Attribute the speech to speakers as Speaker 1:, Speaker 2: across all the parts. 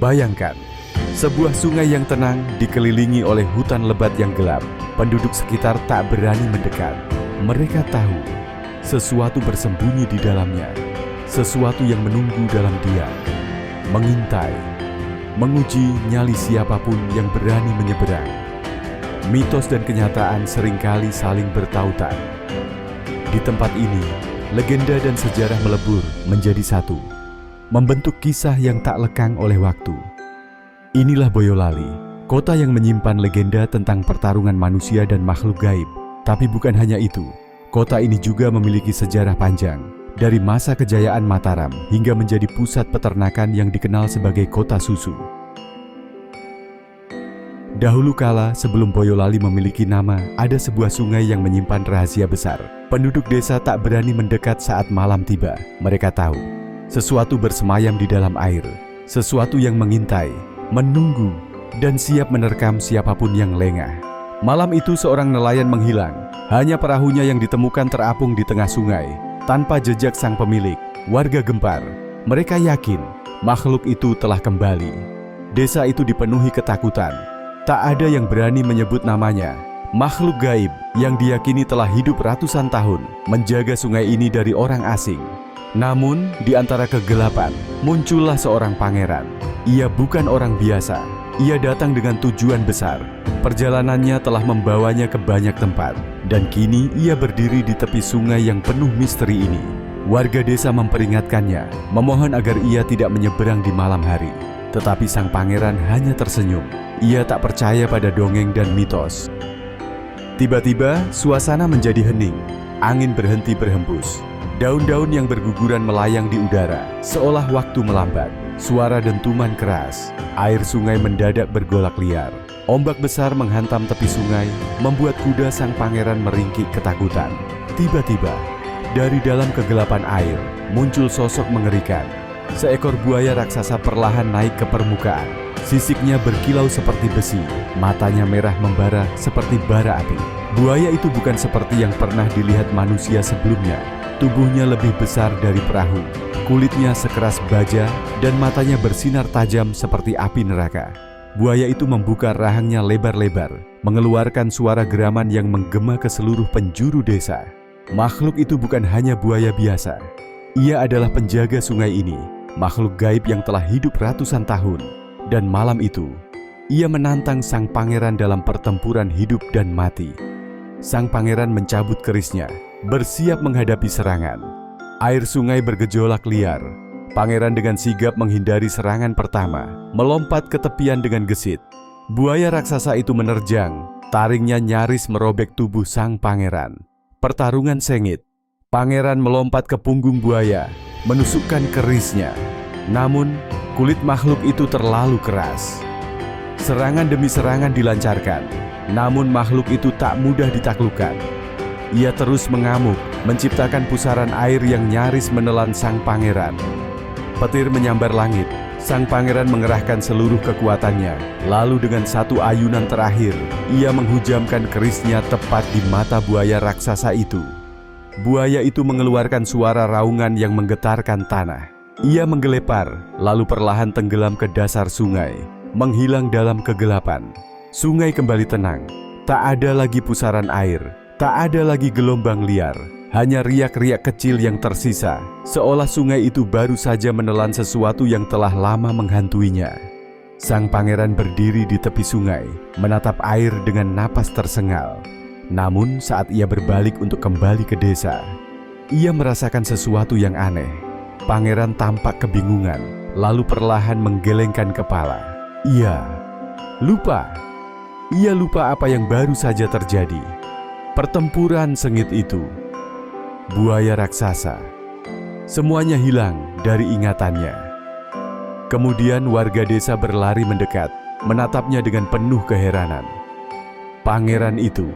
Speaker 1: Bayangkan, sebuah sungai yang tenang dikelilingi oleh hutan lebat yang gelap. Penduduk sekitar tak berani mendekat. Mereka tahu sesuatu bersembunyi di dalamnya, sesuatu yang menunggu dalam diam, mengintai, menguji nyali siapapun yang berani menyeberang. Mitos dan kenyataan seringkali saling bertautan. Di tempat ini, legenda dan sejarah melebur menjadi satu, membentuk kisah yang tak lekang oleh waktu. Inilah Boyolali, kota yang menyimpan legenda tentang pertarungan manusia dan makhluk gaib. Tapi bukan hanya itu, kota ini juga memiliki sejarah panjang, dari masa kejayaan Mataram hingga menjadi pusat peternakan yang dikenal sebagai kota susu. Dahulu kala, sebelum Boyolali memiliki nama, ada sebuah sungai yang menyimpan rahasia besar. Penduduk desa tak berani mendekat saat malam tiba. Mereka tahu, sesuatu bersemayam di dalam air, sesuatu yang mengintai, menunggu, dan siap menerkam siapapun yang lengah. Malam itu seorang nelayan menghilang. Hanya perahunya yang ditemukan terapung di tengah sungai, tanpa jejak sang pemilik. Warga gempar. Mereka yakin makhluk itu telah kembali. Desa itu dipenuhi ketakutan. Tak ada yang berani menyebut namanya. Makhluk gaib yang diyakini telah hidup ratusan tahun menjaga sungai ini dari orang asing. Namun, di antara kegelapan, muncullah seorang pangeran. Ia bukan orang biasa. Ia datang dengan tujuan besar. Perjalanannya telah membawanya ke banyak tempat. Dan kini ia berdiri di tepi sungai yang penuh misteri ini. Warga desa memperingatkannya, memohon agar ia tidak menyeberang di malam hari. Tetapi sang pangeran hanya tersenyum. Ia tak percaya pada dongeng dan mitos. Tiba-tiba, suasana menjadi hening. Angin berhenti berhembus. Daun-daun yang berguguran melayang di udara, seolah waktu melambat. Suara dentuman keras. Air sungai mendadak bergolak liar. Ombak besar menghantam tepi sungai, membuat kuda sang pangeran meringkik ketakutan. Tiba-tiba, dari dalam kegelapan air, muncul sosok mengerikan. Seekor buaya raksasa perlahan naik ke permukaan. Sisiknya berkilau seperti besi, matanya merah membara seperti bara api. Buaya itu bukan seperti yang pernah dilihat manusia sebelumnya. Tubuhnya lebih besar dari perahu, kulitnya sekeras baja, dan matanya bersinar tajam seperti api neraka. Buaya itu membuka rahangnya lebar-lebar, mengeluarkan suara geraman yang menggema ke seluruh penjuru desa. Makhluk itu bukan hanya buaya biasa. Ia adalah penjaga sungai ini, makhluk gaib yang telah hidup ratusan tahun. Dan malam itu, ia menantang sang pangeran dalam pertempuran hidup dan mati. Sang pangeran mencabut kerisnya, bersiap menghadapi serangan. Air sungai bergejolak liar. Pangeran dengan sigap menghindari serangan pertama, melompat ke tepian dengan gesit. Buaya raksasa itu menerjang, taringnya nyaris merobek tubuh sang pangeran. Pertarungan sengit. Pangeran melompat ke punggung buaya, menusukkan kerisnya. Namun, kulit makhluk itu terlalu keras. Serangan demi serangan dilancarkan, namun makhluk itu tak mudah ditaklukkan. Ia terus mengamuk, menciptakan pusaran air yang nyaris menelan sang pangeran. Petir menyambar langit, sang pangeran mengerahkan seluruh kekuatannya. Lalu dengan satu ayunan terakhir, ia menghujamkan kerisnya tepat di mata buaya raksasa itu. Buaya itu mengeluarkan suara raungan yang menggetarkan tanah. Ia menggelepar, lalu perlahan tenggelam ke dasar sungai, menghilang dalam kegelapan. Sungai kembali tenang, tak ada lagi pusaran air, tak ada lagi gelombang liar, hanya riak-riak kecil yang tersisa, seolah sungai itu baru saja menelan sesuatu yang telah lama menghantuinya. Sang pangeran berdiri di tepi sungai, menatap air dengan napas tersengal. Namun saat ia berbalik untuk kembali ke desa, ia merasakan sesuatu yang aneh. Pangeran tampak kebingungan, lalu perlahan menggelengkan kepala. Ia lupa apa yang baru saja terjadi. Pertempuran sengit itu, buaya raksasa, semuanya hilang dari ingatannya. Kemudian warga desa berlari mendekat, menatapnya dengan penuh keheranan. Pangeran itu,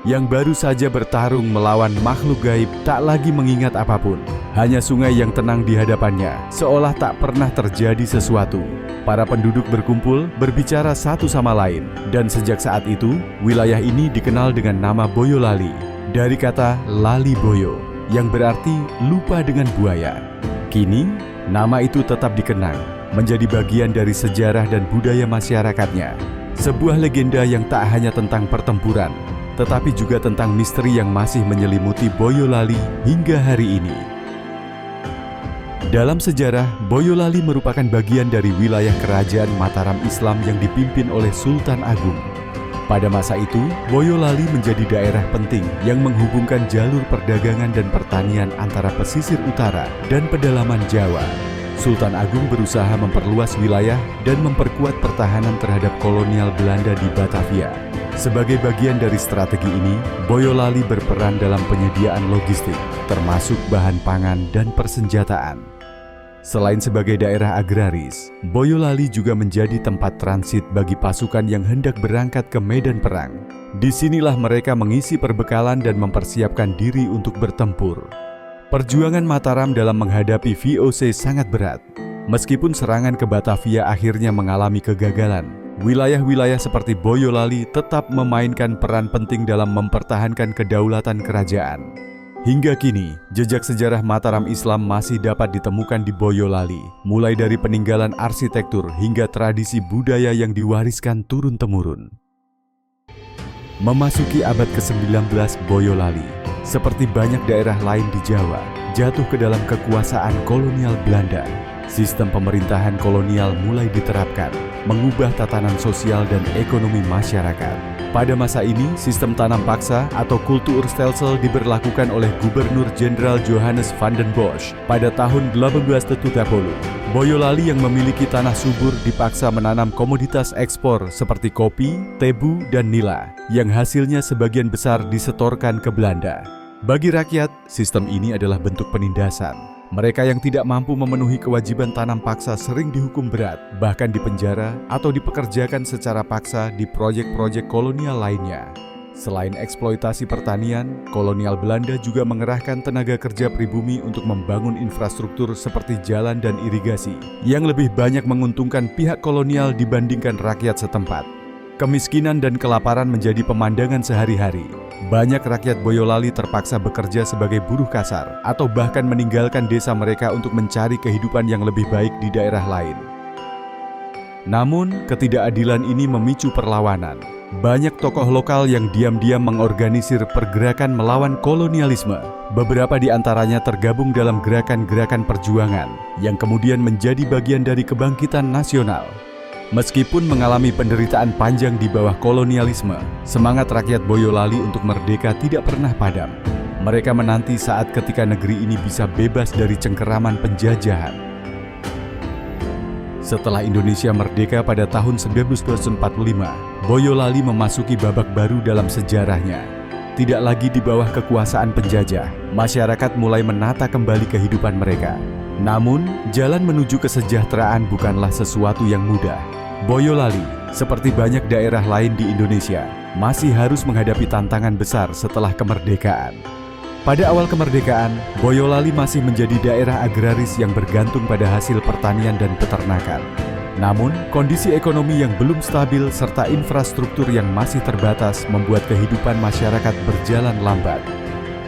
Speaker 1: yang baru saja bertarung melawan makhluk gaib, tak lagi mengingat apapun. Hanya sungai yang tenang di hadapannya, seolah tak pernah terjadi sesuatu. Para penduduk berkumpul, berbicara satu sama lain. Dan sejak saat itu, wilayah ini dikenal dengan nama Boyolali, dari kata Lali Boyo, yang berarti lupa dengan buaya. Kini, nama itu tetap dikenang, menjadi bagian dari sejarah dan budaya masyarakatnya. Sebuah legenda yang tak hanya tentang pertempuran, tetapi juga tentang misteri yang masih menyelimuti Boyolali hingga hari ini. Dalam sejarah, Boyolali merupakan bagian dari wilayah kerajaan Mataram Islam yang dipimpin oleh Sultan Agung. Pada masa itu, Boyolali menjadi daerah penting yang menghubungkan jalur perdagangan dan pertanian antara pesisir utara dan pedalaman Jawa. Sultan Agung berusaha memperluas wilayah dan memperkuat pertahanan terhadap kolonial Belanda di Batavia. Sebagai bagian dari strategi ini, Boyolali berperan dalam penyediaan logistik, termasuk bahan pangan dan persenjataan. Selain sebagai daerah agraris, Boyolali juga menjadi tempat transit bagi pasukan yang hendak berangkat ke medan perang. Disinilah mereka mengisi perbekalan dan mempersiapkan diri untuk bertempur. Perjuangan Mataram dalam menghadapi VOC sangat berat. Meskipun serangan ke Batavia akhirnya mengalami kegagalan, wilayah-wilayah seperti Boyolali tetap memainkan peran penting dalam mempertahankan kedaulatan kerajaan. Hingga kini, jejak sejarah Mataram Islam masih dapat ditemukan di Boyolali, mulai dari peninggalan arsitektur hingga tradisi budaya yang diwariskan turun-temurun. Memasuki abad ke-19, Boyolali, seperti banyak daerah lain di Jawa, jatuh ke dalam kekuasaan kolonial Belanda. Sistem pemerintahan kolonial mulai diterapkan, mengubah tatanan sosial dan ekonomi masyarakat. Pada masa ini, sistem tanam paksa atau Kulturstelsel diberlakukan oleh Gubernur Jenderal Johannes van den Bosch pada tahun 1870. Boyolali yang memiliki tanah subur dipaksa menanam komoditas ekspor seperti kopi, tebu, dan nila, yang hasilnya sebagian besar disetorkan ke Belanda. Bagi rakyat, sistem ini adalah bentuk penindasan. Mereka yang tidak mampu memenuhi kewajiban tanam paksa sering dihukum berat, bahkan dipenjara atau dipekerjakan secara paksa di proyek-proyek kolonial lainnya. Selain eksploitasi pertanian, kolonial Belanda juga mengerahkan tenaga kerja pribumi untuk membangun infrastruktur seperti jalan dan irigasi, yang lebih banyak menguntungkan pihak kolonial dibandingkan rakyat setempat. Kemiskinan dan kelaparan menjadi pemandangan sehari-hari. Banyak rakyat Boyolali terpaksa bekerja sebagai buruh kasar atau bahkan meninggalkan desa mereka untuk mencari kehidupan yang lebih baik di daerah lain. Namun, ketidakadilan ini memicu perlawanan. Banyak tokoh lokal yang diam-diam mengorganisir pergerakan melawan kolonialisme. Beberapa di antaranya tergabung dalam gerakan-gerakan perjuangan yang kemudian menjadi bagian dari kebangkitan nasional. Meskipun mengalami penderitaan panjang di bawah kolonialisme, semangat rakyat Boyolali untuk merdeka tidak pernah padam. Mereka menanti saat ketika negeri ini bisa bebas dari cengkeraman penjajahan. Setelah Indonesia merdeka pada tahun 1945, Boyolali memasuki babak baru dalam sejarahnya. Tidak lagi di bawah kekuasaan penjajah, masyarakat mulai menata kembali kehidupan mereka. Namun, jalan menuju kesejahteraan bukanlah sesuatu yang mudah. Boyolali, seperti banyak daerah lain di Indonesia, masih harus menghadapi tantangan besar setelah kemerdekaan. Pada awal kemerdekaan, Boyolali masih menjadi daerah agraris yang bergantung pada hasil pertanian dan peternakan. Namun, kondisi ekonomi yang belum stabil serta infrastruktur yang masih terbatas membuat kehidupan masyarakat berjalan lambat.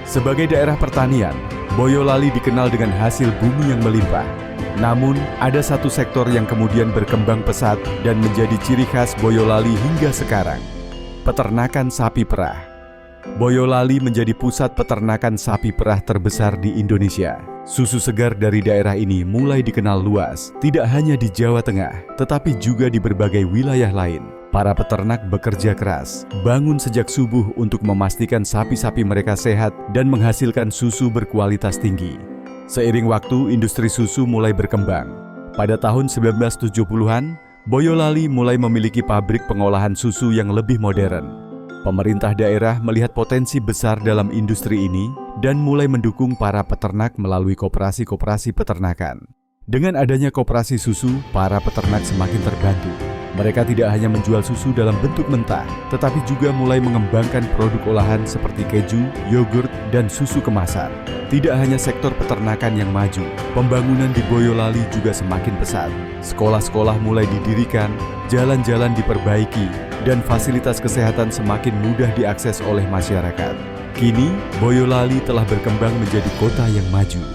Speaker 1: Sebagai daerah pertanian, Boyolali dikenal dengan hasil bumi yang melimpah. Namun, ada satu sektor yang kemudian berkembang pesat dan menjadi ciri khas Boyolali hingga sekarang: peternakan sapi perah. Boyolali menjadi pusat peternakan sapi perah terbesar di Indonesia. Susu segar dari daerah ini mulai dikenal luas, tidak hanya di Jawa Tengah, tetapi juga di berbagai wilayah lain. Para peternak bekerja keras, bangun sejak subuh untuk memastikan sapi-sapi mereka sehat dan menghasilkan susu berkualitas tinggi. Seiring waktu, industri susu mulai berkembang. Pada tahun 1970-an, Boyolali mulai memiliki pabrik pengolahan susu yang lebih modern. Pemerintah daerah melihat potensi besar dalam industri ini dan mulai mendukung para peternak melalui koperasi-koperasi peternakan. Dengan adanya koperasi susu, para peternak semakin terbantu. Mereka tidak hanya menjual susu dalam bentuk mentah, tetapi juga mulai mengembangkan produk olahan seperti keju, yogurt, dan susu kemasan. Tidak hanya sektor peternakan yang maju, pembangunan di Boyolali juga semakin pesat. Sekolah-sekolah mulai didirikan, jalan-jalan diperbaiki, dan fasilitas kesehatan semakin mudah diakses oleh masyarakat. Kini, Boyolali telah berkembang menjadi kota yang maju.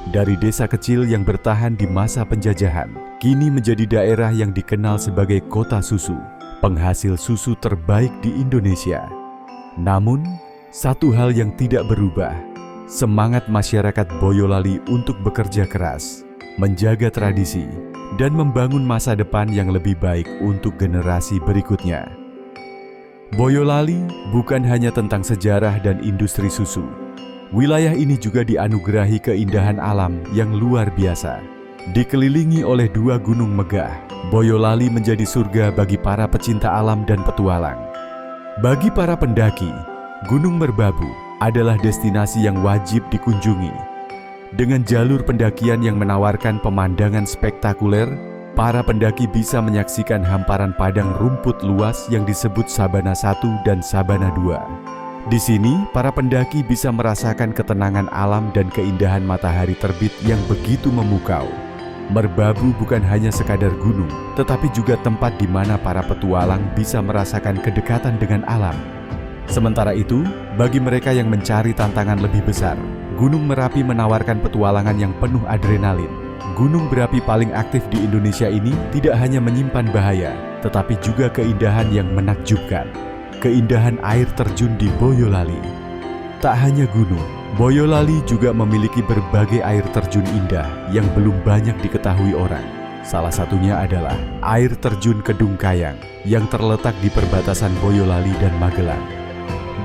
Speaker 1: Dari desa kecil yang bertahan di masa penjajahan, kini menjadi daerah yang dikenal sebagai kota susu, penghasil susu terbaik di Indonesia. Namun, satu hal yang tidak berubah, semangat masyarakat Boyolali untuk bekerja keras, menjaga tradisi, dan membangun masa depan yang lebih baik untuk generasi berikutnya. Boyolali bukan hanya tentang sejarah dan industri susu. Wilayah ini juga dianugerahi keindahan alam yang luar biasa. Dikelilingi oleh 2 gunung megah, Boyolali menjadi surga bagi para pecinta alam dan petualang. Bagi para pendaki, Gunung Merbabu adalah destinasi yang wajib dikunjungi. Dengan jalur pendakian yang menawarkan pemandangan spektakuler, para pendaki bisa menyaksikan hamparan padang rumput luas yang disebut Sabana 1 dan Sabana 2. Di sini, para pendaki bisa merasakan ketenangan alam dan keindahan matahari terbit yang begitu memukau. Merbabu bukan hanya sekadar gunung, tetapi juga tempat di mana para petualang bisa merasakan kedekatan dengan alam. Sementara itu, bagi mereka yang mencari tantangan lebih besar, Gunung Merapi menawarkan petualangan yang penuh adrenalin. Gunung berapi paling aktif di Indonesia ini tidak hanya menyimpan bahaya, tetapi juga keindahan yang menakjubkan. Keindahan air terjun di Boyolali. Tak hanya gunung, Boyolali juga memiliki berbagai air terjun indah yang belum banyak diketahui orang. Salah satunya adalah air terjun Kedung Kayang yang terletak di perbatasan Boyolali dan Magelang.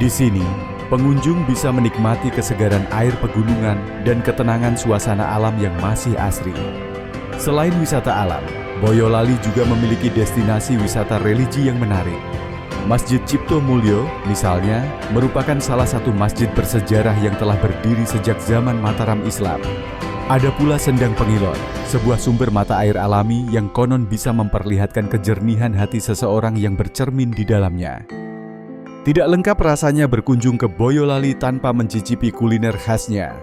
Speaker 1: Di sini, pengunjung bisa menikmati kesegaran air pegunungan dan ketenangan suasana alam yang masih asri. Selain wisata alam, Boyolali juga memiliki destinasi wisata religi yang menarik. Masjid Cipto Mulyo, misalnya, merupakan salah satu masjid bersejarah yang telah berdiri sejak zaman Mataram Islam. Ada pula Sendang Pengilon, sebuah sumber mata air alami yang konon bisa memperlihatkan kejernihan hati seseorang yang bercermin di dalamnya. Tidak lengkap rasanya berkunjung ke Boyolali tanpa mencicipi kuliner khasnya.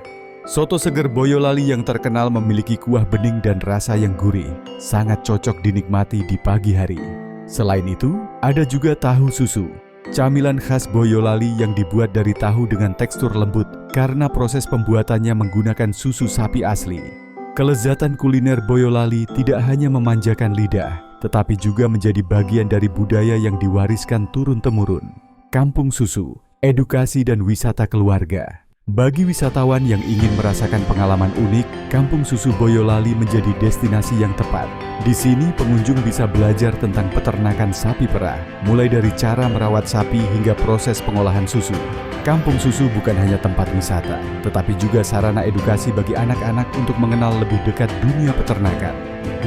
Speaker 1: Soto seger Boyolali yang terkenal memiliki kuah bening dan rasa yang gurih, sangat cocok dinikmati di pagi hari. Selain itu, ada juga tahu susu, camilan khas Boyolali yang dibuat dari tahu dengan tekstur lembut karena proses pembuatannya menggunakan susu sapi asli. Kelezatan kuliner Boyolali tidak hanya memanjakan lidah, tetapi juga menjadi bagian dari budaya yang diwariskan turun-temurun. Kampung Susu, edukasi dan wisata keluarga. Bagi wisatawan yang ingin merasakan pengalaman unik, Kampung Susu Boyolali menjadi destinasi yang tepat. Di sini pengunjung bisa belajar tentang peternakan sapi perah, mulai dari cara merawat sapi hingga proses pengolahan susu. Kampung Susu bukan hanya tempat wisata, tetapi juga sarana edukasi bagi anak-anak untuk mengenal lebih dekat dunia peternakan.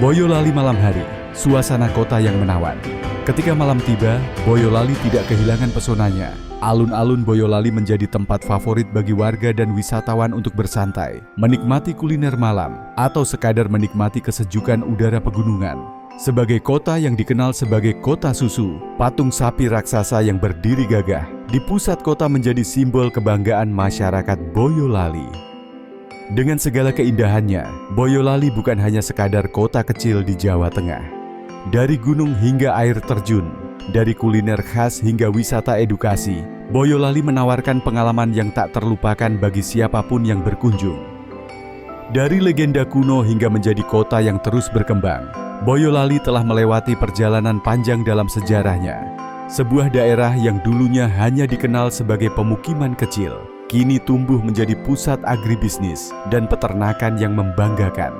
Speaker 1: Boyolali malam hari, suasana kota yang menawan. Ketika malam tiba, Boyolali tidak kehilangan pesonanya. Alun-alun Boyolali menjadi tempat favorit bagi warga dan wisatawan untuk bersantai, menikmati kuliner malam, atau sekadar menikmati kesejukan udara pegunungan. Sebagai kota yang dikenal sebagai kota susu, patung sapi raksasa yang berdiri gagah di pusat kota menjadi simbol kebanggaan masyarakat Boyolali. Dengan segala keindahannya, Boyolali bukan hanya sekadar kota kecil di Jawa Tengah. Dari gunung hingga air terjun, dari kuliner khas hingga wisata edukasi, Boyolali menawarkan pengalaman yang tak terlupakan bagi siapapun yang berkunjung. Dari legenda kuno hingga menjadi kota yang terus berkembang, Boyolali telah melewati perjalanan panjang dalam sejarahnya. Sebuah daerah yang dulunya hanya dikenal sebagai pemukiman kecil, kini tumbuh menjadi pusat agribisnis dan peternakan yang membanggakan.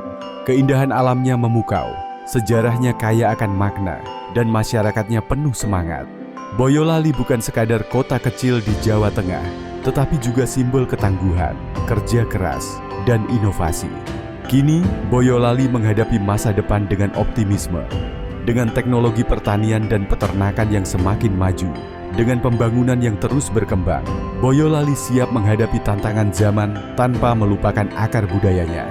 Speaker 1: Keindahan alamnya memukau, sejarahnya kaya akan makna, dan masyarakatnya penuh semangat. Boyolali bukan sekadar kota kecil di Jawa Tengah, tetapi juga simbol ketangguhan, kerja keras, dan inovasi. Kini, Boyolali menghadapi masa depan dengan optimisme. Dengan teknologi pertanian dan peternakan yang semakin maju, dengan pembangunan yang terus berkembang, Boyolali siap menghadapi tantangan zaman tanpa melupakan akar budayanya.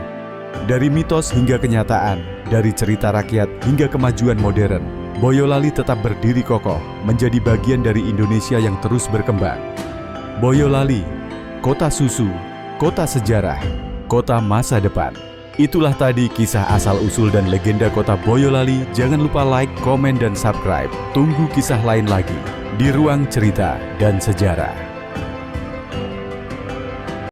Speaker 1: Dari mitos hingga kenyataan, dari cerita rakyat hingga kemajuan modern, Boyolali tetap berdiri kokoh, menjadi bagian dari Indonesia yang terus berkembang. Boyolali, kota susu, kota sejarah, kota masa depan. Itulah tadi kisah asal-usul dan legenda kota Boyolali. Jangan lupa like, komen, dan subscribe. Tunggu kisah lain lagi di Ruang Cerita dan Sejarah.